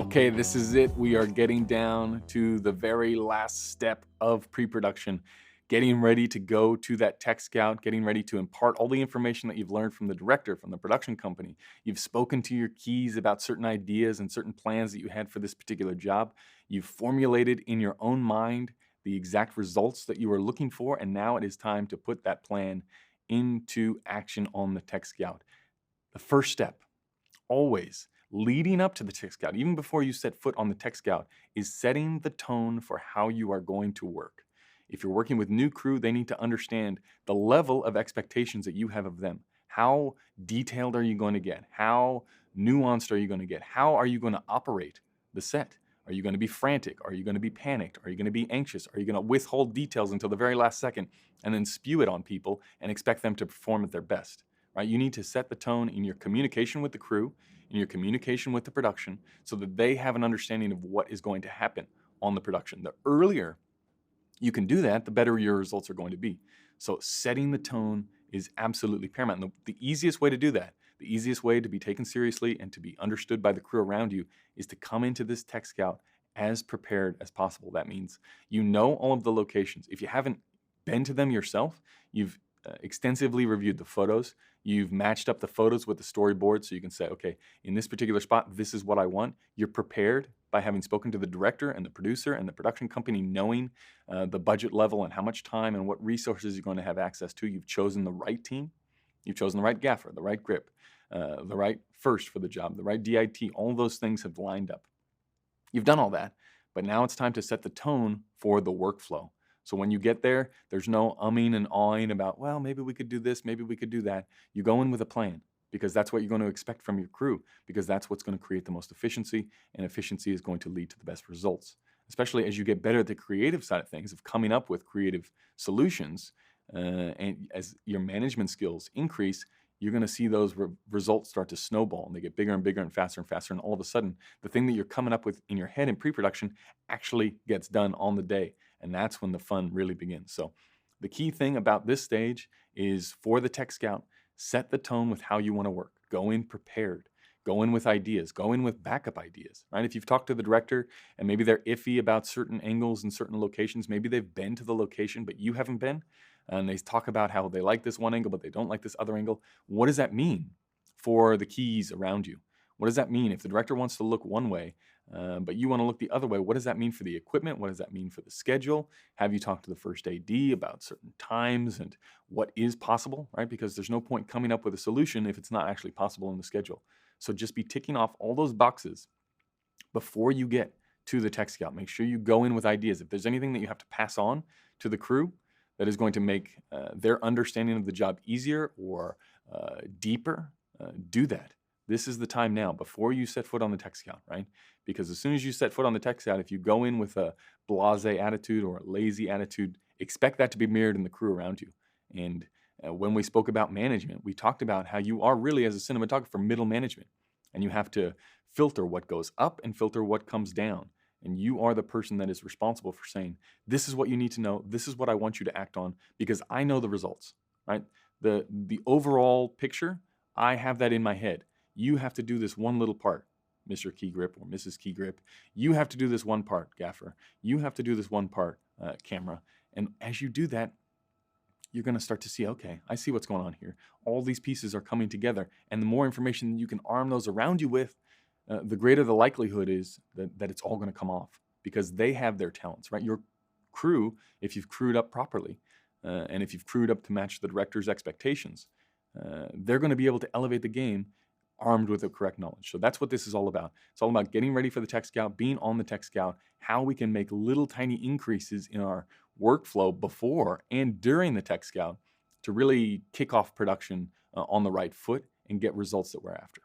Okay, this is it. We are getting down to the very last step of pre-production, getting ready to go to that tech scout, getting ready to impart all the information that you've learned from the director, from the production company. You've spoken to your keys about certain ideas and certain plans that you had for this particular job. You've formulated in your own mind the exact results that you were looking for, and now it is time to put that plan into action on the tech scout. The first step, always leading up to the tech scout, even before you set foot on the tech scout, is setting the tone for how you are going to work. If you're working with new crew, they need to understand the level of expectations that you have of them. How detailed are you going to get? How nuanced are you going to get? How are you going to operate the set? Are you going to be frantic? Are you going to be panicked? Are you going to be anxious? Are you going to withhold details until the very last second and then spew it on people and expect them to perform at their best? Right? You need to set the tone in your communication with the crew, in your communication with the production, so that they have an understanding of what is going to happen on the production. The earlier you can do that, the better your results are going to be. So setting the tone is absolutely paramount. And the easiest way to do that, the easiest way to be taken seriously and to be understood by the crew around you is to come into this tech scout as prepared as possible. That means you know all of the locations. If you haven't been to them yourself, you've extensively reviewed the photos. You've matched up the photos with the storyboard so you can say, okay, in this particular spot, this is what I want. You're prepared by having spoken to the director and the producer and the production company, knowing the budget level and how much time and what resources you're going to have access to. You've chosen the right team. You've chosen the right gaffer, the right grip, the right first for the job, the right DIT. All those things have lined up. You've done all that, but now it's time to set the tone for the workflow. So when you get there, there's no umming and awing about, well, maybe we could do this, maybe we could do that. You go in with a plan because that's what you're going to expect from your crew, because that's what's going to create the most efficiency, and efficiency is going to lead to the best results. Especially as you get better at the creative side of things, of coming up with creative solutions, and as your management skills increase, you're going to see those results start to snowball, and they get bigger and bigger and faster and faster. And all of a sudden, the thing that you're coming up with in your head in pre-production actually gets done on the day. And that's when the fun really begins. So the key thing about this stage is, for the tech scout, set the tone with how you want to work. Go in prepared. Go in with ideas. Go in with backup ideas, right? If you've talked to the director and maybe they're iffy about certain angles and certain locations, maybe they've been to the location, but you haven't been, and they talk about how they like this one angle, but they don't like this other angle. What does that mean for the keys around you? What does that mean if the director wants to look one way, but you want to look the other way? What does that mean for the equipment? What does that mean for the schedule? Have you talked to the first AD about certain times and what is possible, right? Because there's no point coming up with a solution if it's not actually possible in the schedule. So just be ticking off all those boxes before you get to the tech scout. Make sure you go in with ideas. If there's anything that you have to pass on to the crew that is going to make their understanding of the job easier or deeper, do that. This is the time now, before you set foot on the tech scout, right? Because as soon as you set foot on the tech scout, if you go in with a blasé attitude or a lazy attitude, expect that to be mirrored in the crew around you. And when we spoke about management, we talked about how you are really, as a cinematographer, middle management, and you have to filter what goes up and filter what comes down. And you are the person that is responsible for saying, this is what you need to know. This is what I want you to act on, because I know the results, right? The overall picture, I have that in my head. You have to do this one little part, Mr. Key Grip or Mrs. Key Grip. You have to do this one part, gaffer. You have to do this one part, camera. And as you do that, you're going to start to see, okay, I see what's going on here. All these pieces are coming together. And the more information you can arm those around you with, the greater the likelihood is that it's all going to come off, because they have their talents, right? Your crew, if you've crewed up properly, and if you've crewed up to match the director's expectations, they're going to be able to elevate the game armed with the correct knowledge. So that's what this is all about. It's all about getting ready for the tech scout, being on the tech scout, how we can make little tiny increases in our workflow before and during the tech scout to really kick off production on the right foot and get results that we're after.